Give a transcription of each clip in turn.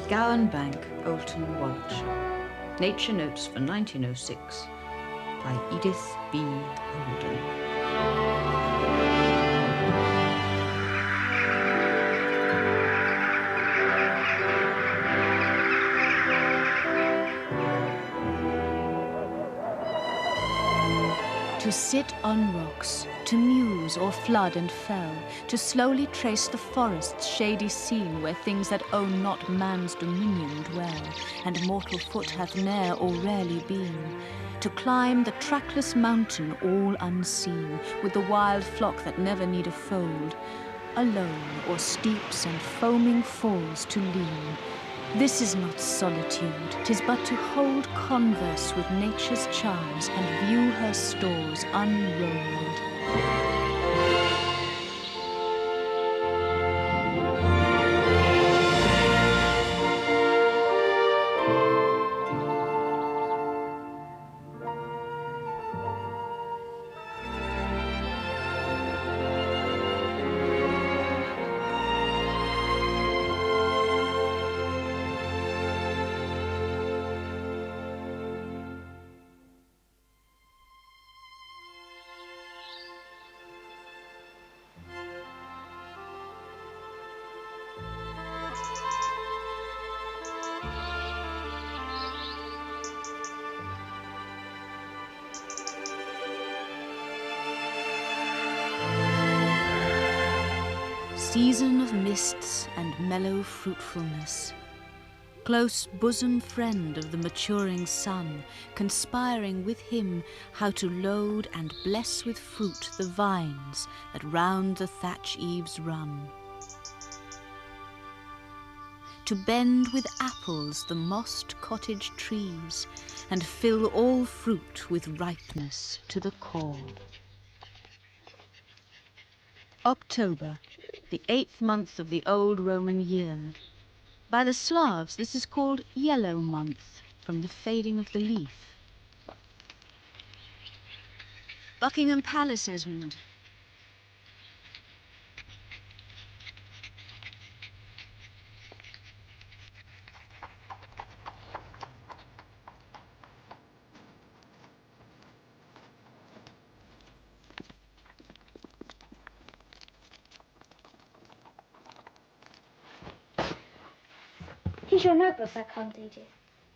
Gowan Bank, Olton, Warwickshire. Nature Notes for 1906 by Edith B. Holden. To sit on rocks, to muse o'er flood and fell, to slowly trace the forest's shady scene where things that own not man's dominion dwell, and mortal foot hath ne'er or rarely been, to climb the trackless mountain all unseen, with the wild flock that never need a fold, alone o'er steeps and foaming falls to lean. This is not solitude, 'tis but to hold converse with nature's charms and view her stores unrolled. Season of mists and mellow fruitfulness, close bosom friend of the maturing sun, conspiring with him how to load and bless with fruit the vines that round the thatch eaves run, to bend with apples the mossed cottage trees, and fill all fruit with ripeness to the core. October, the 8th month of the old Roman year. By the Slavs, this is called yellow month, from the fading of the leaf. Buckingham Palace, Esmond. Here's your notebook back home, Edith.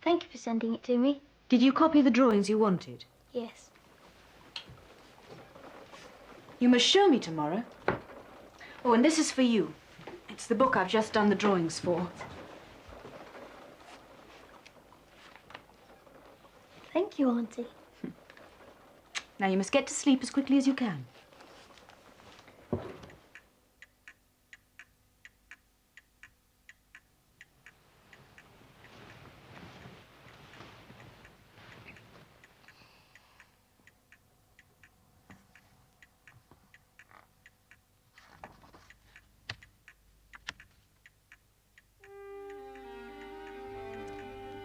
Thank you for sending it to me. Did you copy the drawings you wanted? Yes. You must show me tomorrow. Oh, and this is for you. It's the book I've just done the drawings for. Thank you, Auntie. Now you must get to sleep as quickly as you can.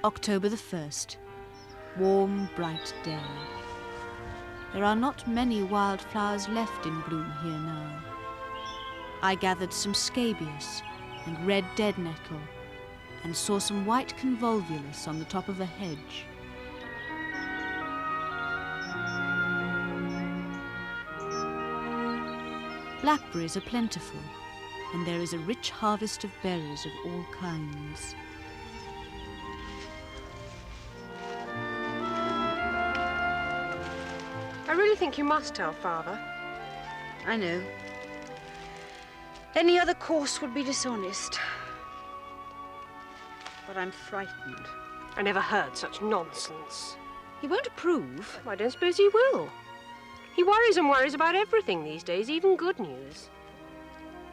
October the 1st. Warm, bright day. There are not many wildflowers left in bloom here now. I gathered some scabious and red dead nettle, and saw some white convolvulus on the top of a hedge. Blackberries are plentiful, and there is a rich harvest of berries of all kinds. I really think you must tell Father. I know. Any other course would be dishonest. But I'm frightened. I never heard such nonsense. He won't approve. I don't suppose he will. He worries and worries about everything these days, even good news.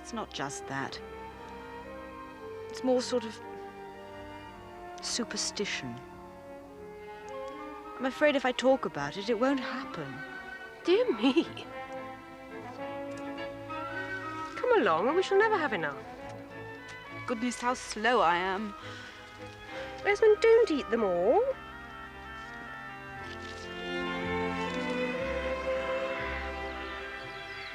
It's not just that. It's more sort of superstition. I'm afraid if I talk about it, it won't happen. Dear me. Come along and we shall never have enough. Goodness, how slow I am. Esmond, don't eat them all.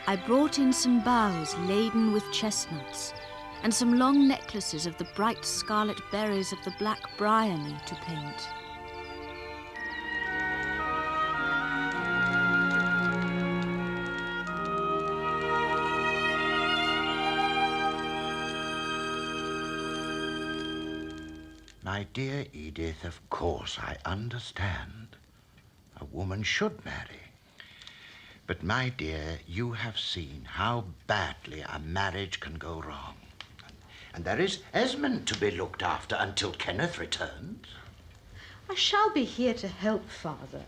I brought in some boughs laden with chestnuts, and some long necklaces of the bright scarlet berries of the black bryony to paint. My dear Edith, of course I understand. A woman should marry. But, my dear, you have seen how badly a marriage can go wrong. And there is Esmond to be looked after until Kenneth returns. I shall be here to help, Father.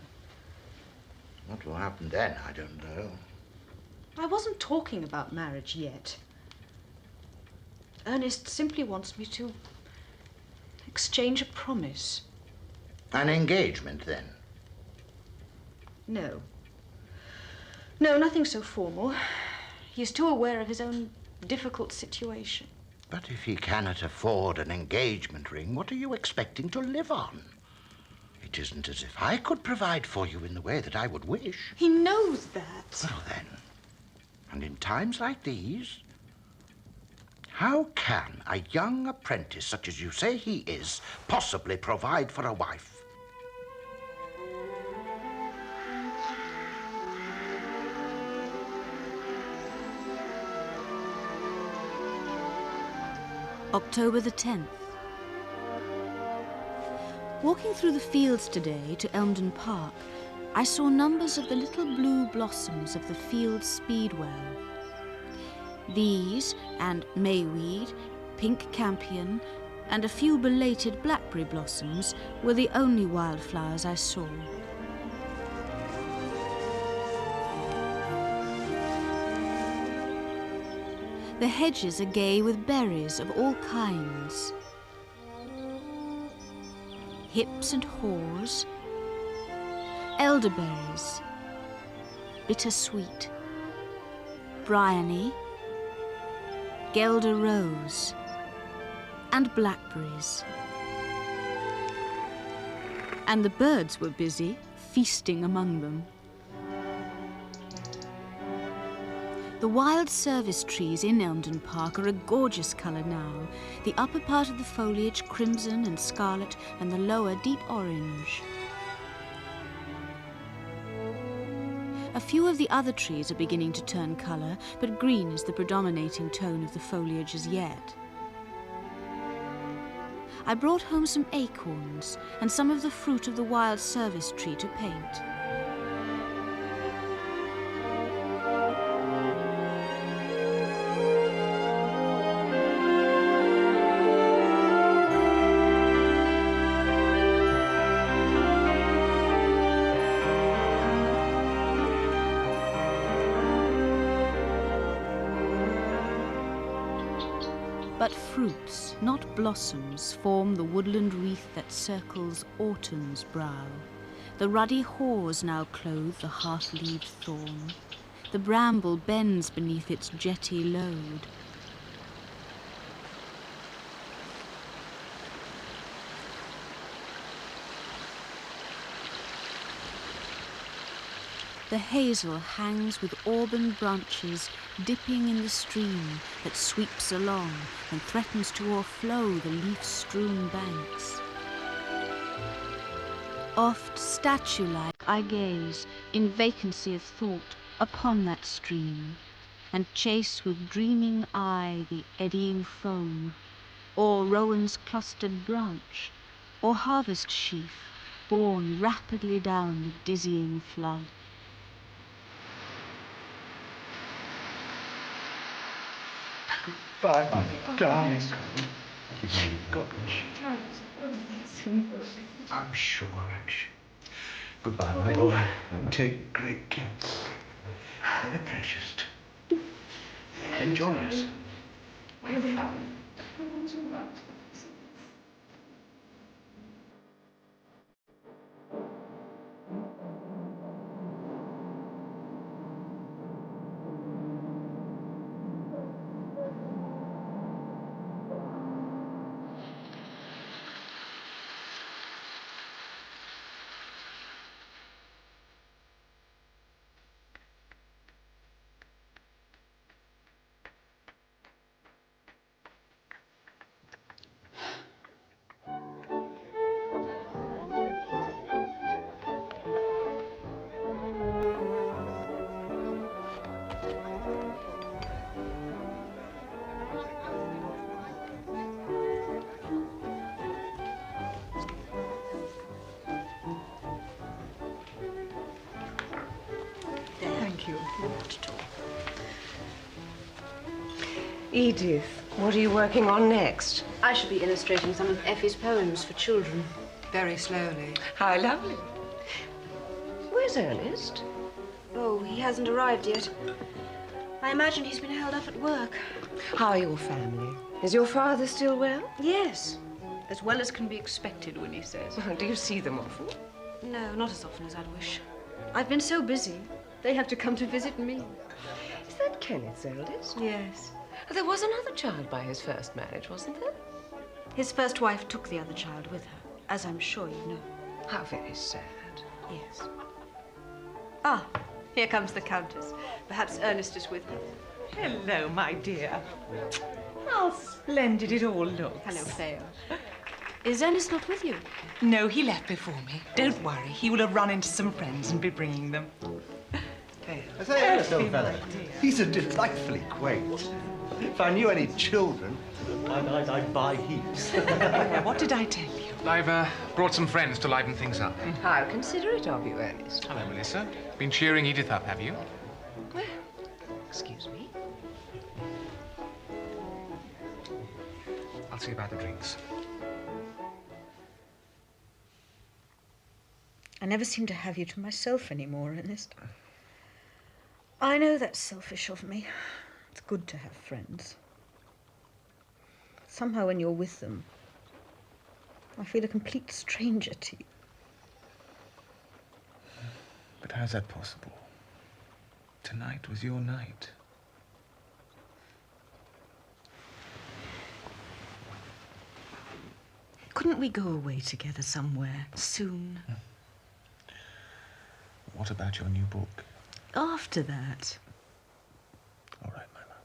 What will happen then, I don't know. I wasn't talking about marriage yet. Ernest simply wants me to exchange a promise. An engagement, then? No. No, nothing so formal. He is too aware of his own difficult situation. But if he cannot afford an engagement ring, what are you expecting to live on? It isn't as if I could provide for you in the way that I would wish. He knows that. Well, then, and in times like these, how can a young apprentice, such as you say he is, possibly provide for a wife? October the 10th. Walking through the fields today to Elden Park, I saw numbers of the little blue blossoms of the field speedwell. These, and mayweed, pink campion, and a few belated blackberry blossoms were the only wildflowers I saw. The hedges are gay with berries of all kinds. Hips and haws, elderberries, bittersweet, bryony, Guelder rose, and blackberries. And the birds were busy, feasting among them. The wild service trees in Elden Park are a gorgeous colour now, the upper part of the foliage crimson and scarlet, and the lower deep orange. A few of the other trees are beginning to turn colour, but green is the predominating tone of the foliage as yet. I brought home some acorns and some of the fruit of the wild service tree to paint. But fruits, not blossoms, form the woodland wreath that circles autumn's brow. The ruddy haws now clothe the half-leaved thorn. The bramble bends beneath its jetty load. The hazel hangs with auburn branches dipping in the stream that sweeps along and threatens to o'erflow the leaf-strewn banks. Oft statue-like I gaze in vacancy of thought upon that stream, and chase with dreaming eye the eddying foam, or rowan's clustered branch, or harvest sheaf borne rapidly down the dizzying flood. Goodbye, my darling. God bless you. I'm sure, actually. Goodbye, my boy. Take great care. They're precious. Enjoy yourself. Edith, what are you working on next? I shall be illustrating some of Effie's poems for children. Very slowly. How lovely. Where's Ernest? Oh, he hasn't arrived yet. I imagine he's been held up at work. How are your family? Is your father still well? Yes, as well as can be expected, Winnie says. Do you see them often? No, not as often as I'd wish. I've been so busy, they have to come to visit me. Is that Kenneth's eldest? Yes. There was another child by his first marriage, wasn't there? His first wife took the other child with her, as I'm sure you know. How very sad. Yes. Ah, here comes the Countess. Perhaps Ernest is with her. Hello, my dear. How splendid it all looks. Hello, Theo. Is Ernest not with you? No, he left before me. Don't worry. He will have run into some friends and be bringing them. I say, Ernest, old fellow, he's a delightfully quaint. If I knew any children, I'd buy heaps. What did I tell you? I've brought some friends to liven things up. How considerate of you, Ernest. Hello, Melissa. Been cheering Edith up, have you? Well, excuse me. I'll see about the drinks. I never seem to have you to myself anymore, Ernest. I know that's selfish of me. It's good to have friends. Somehow when you're with them, I feel a complete stranger to you. But how's that possible? Tonight was your night. Couldn't we go away together somewhere soon? What about your new book? After that. All right, my love.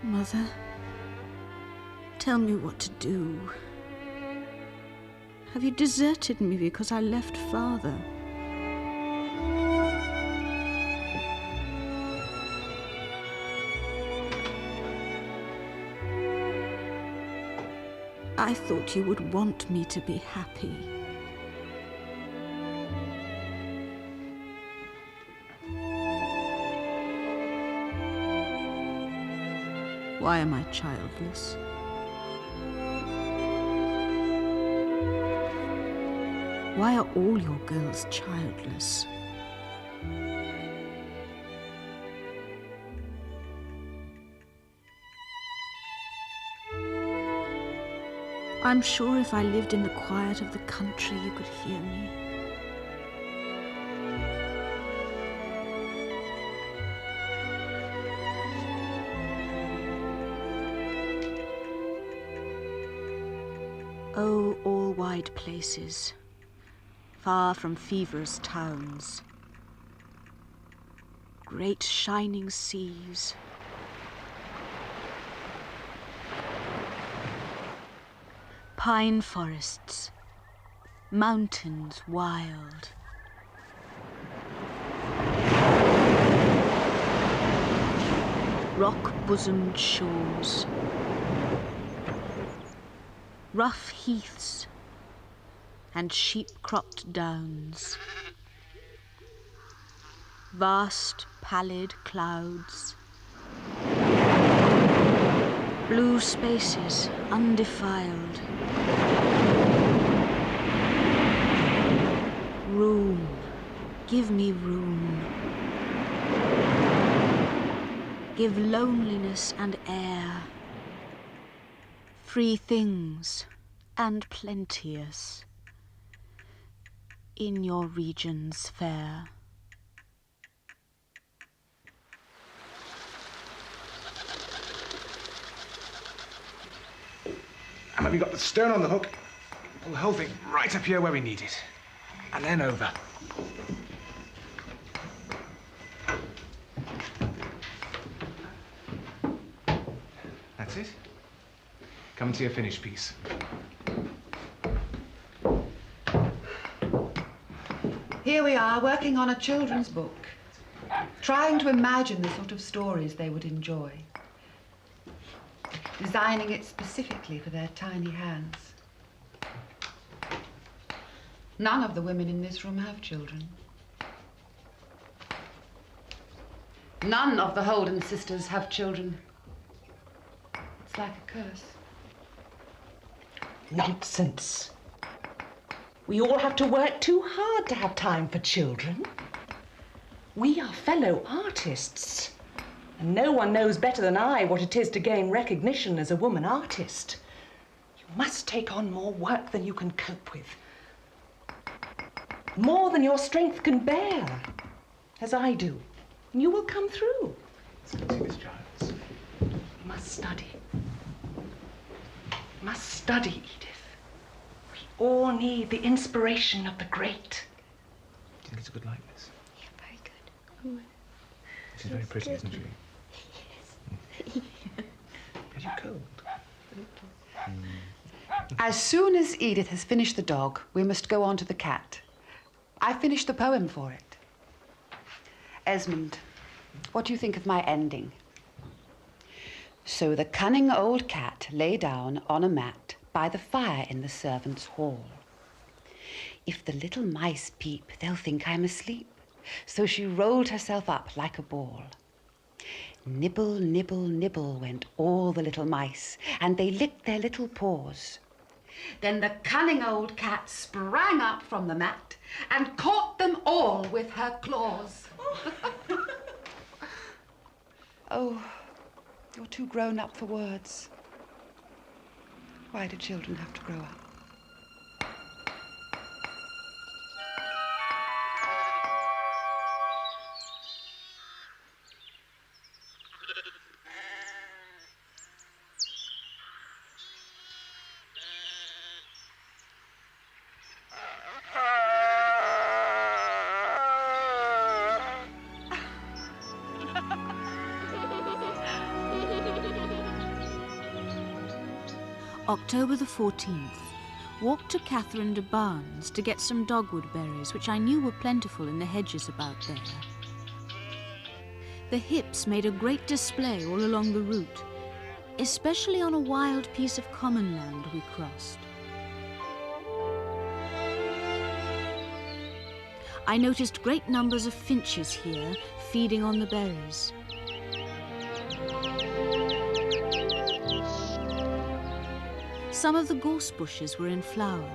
Mother, tell me what to do. Have you deserted me because I left Father? I thought you would want me to be happy. Why am I childless? Why are all your girls childless? I'm sure if I lived in the quiet of the country, you could hear me. Oh, all wide places, far from feverish towns, great shining seas, pine forests, mountains wild, rock-bosomed shores, rough heaths and sheep-cropped downs, vast pallid clouds, blue spaces undefiled, room, give me room, give loneliness and air, free things and plenteous in your regions fair. And then we got the stern on the hook. Pull the whole thing right up here where we need it. And then over. That's it. Come and see a finished piece. Here we are, working on a children's book, trying to imagine the sort of stories they would enjoy. designing it specifically for their tiny hands. None of the women in this room have children. None of the Holden sisters have children. It's like a curse. Nonsense. We all have to work too hard to have time for children. We are fellow artists. And no one knows better than I what it is to gain recognition as a woman artist. You must take on more work than you can cope with. More than your strength can bear, as I do. And you will come through. See this, Giles. You must study. You must study, Edith. We all need the inspiration of the great. Do you think it's a good likeness? Yeah, very good. She's very pretty, isn't she? Yes. Are you cold? As soon as Edith has finished the dog, we must go on to the cat. I finished the poem for it. Esmond, what do you think of my ending? So the cunning old cat lay down on a mat by the fire in the servants' hall. If the little mice peep, they'll think I'm asleep. So she rolled herself up like a ball. Nibble, nibble, nibble went all the little mice, and they licked their little paws. Then the cunning old cat sprang up from the mat and caught them all with her claws. Oh, you're too grown up for words. Why do children have to grow up? October the 14th. Walked to Catherine de Barnes to get some dogwood berries, which I knew were plentiful in the hedges about there. The hips made a great display all along the route, especially on a wild piece of common land we crossed. I noticed great numbers of finches here, feeding on the berries. Some of the gorse bushes were in flower.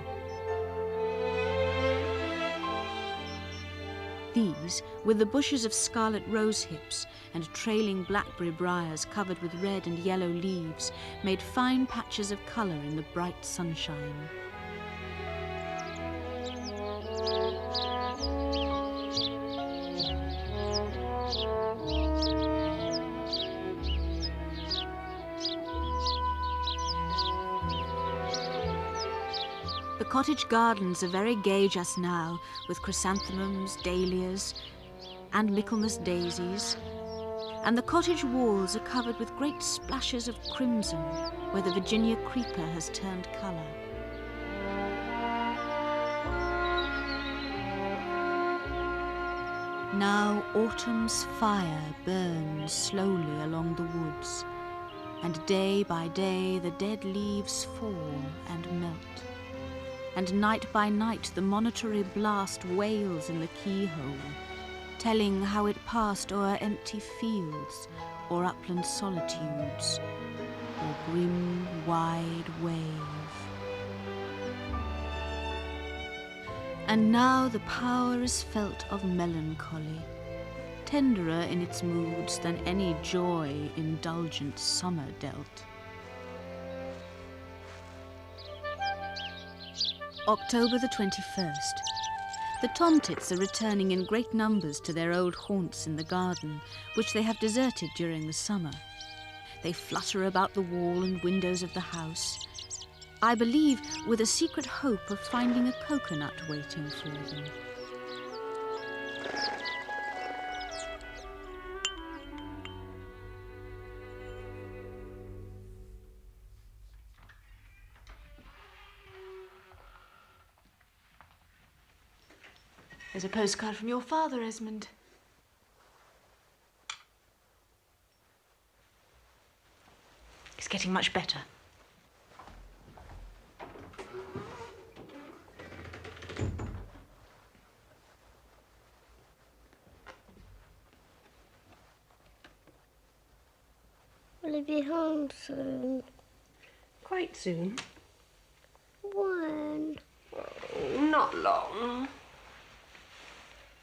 These, with the bushes of scarlet rose hips and trailing blackberry briars covered with red and yellow leaves, made fine patches of colour in the bright sunshine. The cottage gardens are very gay just now, with chrysanthemums, dahlias, and Michaelmas daisies. And the cottage walls are covered with great splashes of crimson, where the Virginia creeper has turned colour. Now autumn's fire burns slowly along the woods, and day by day the dead leaves fall and melt. And night by night the monitory blast wails in the keyhole, telling how it passed o'er empty fields, or upland solitudes, or grim, wide wave. And now the power is felt of melancholy, tenderer in its moods than any joy indulgent summer dealt. October the 21st. The tomtits are returning in great numbers to their old haunts in the garden, which they have deserted during the summer. They flutter about the wall and windows of the house, I believe with a secret hope of finding a coconut waiting for them. There's a postcard from your father, Esmond. He's getting much better. Will he be home soon? Quite soon. When? Oh, not long.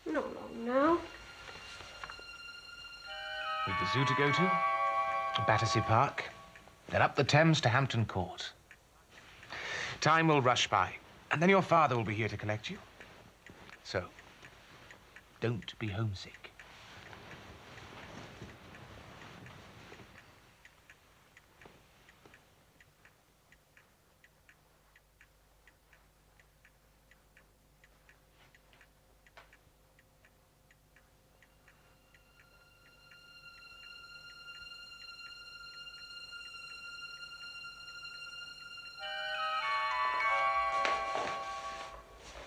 Not long now. We've the zoo to go to, Battersea Park, then up the Thames to Hampton Court. Time will rush by, and then your father will be here to collect you. So, don't be homesick.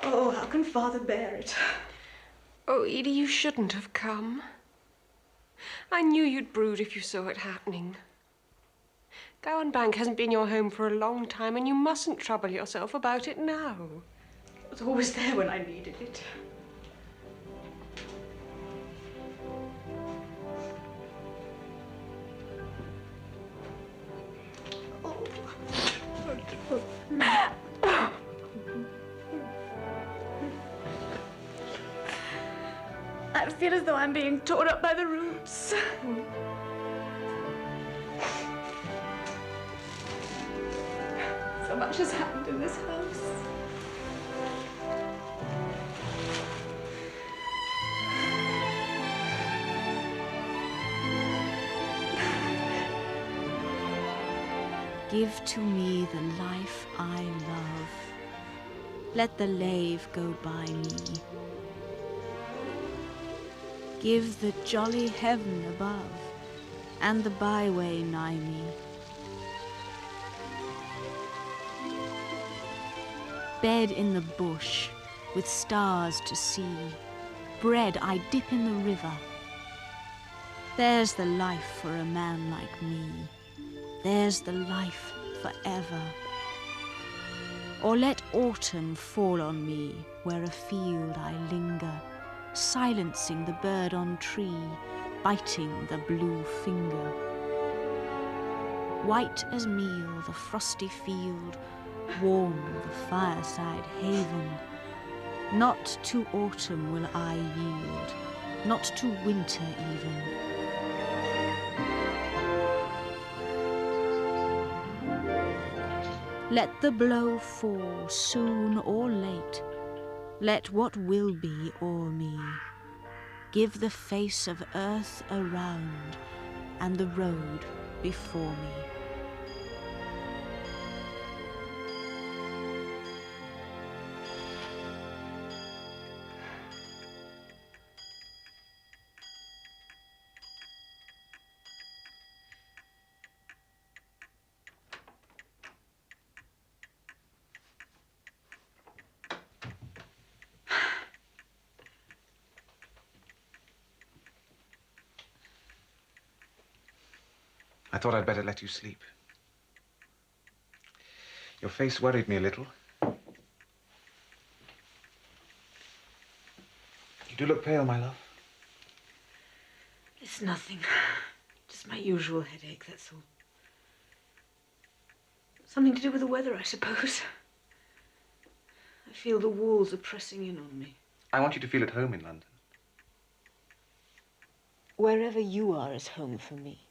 Oh, how can Father bear it? Oh, Edie, you shouldn't have come. I knew you'd brood if you saw it happening. Gowan Bank hasn't been your home for a long time, and you mustn't trouble yourself about it now. It was always there when I needed it. I feel as though I'm being torn up by the roots. So much has happened in this house. Give to me the life I love. Let the lave go by me. Give the jolly heaven above, and the byway nigh me. Bed in the bush, with stars to see, bread I dip in the river. There's the life for a man like me. There's the life forever. Or let autumn fall on me, where afield I linger, silencing the bird on tree, biting the blue finger. White as meal the frosty field, warm the fireside haven. Not to autumn will I yield, not to winter even. Let the blow fall soon or late, let what will be o'er me. Give the face of earth around, and the road before me. I thought I'd better let you sleep. Your face worried me a little. You do look pale, my love. It's nothing. Just my usual headache, that's all. Something to do with the weather, I suppose. I feel the walls are pressing in on me. I want you to feel at home in London. Wherever you are is home for me.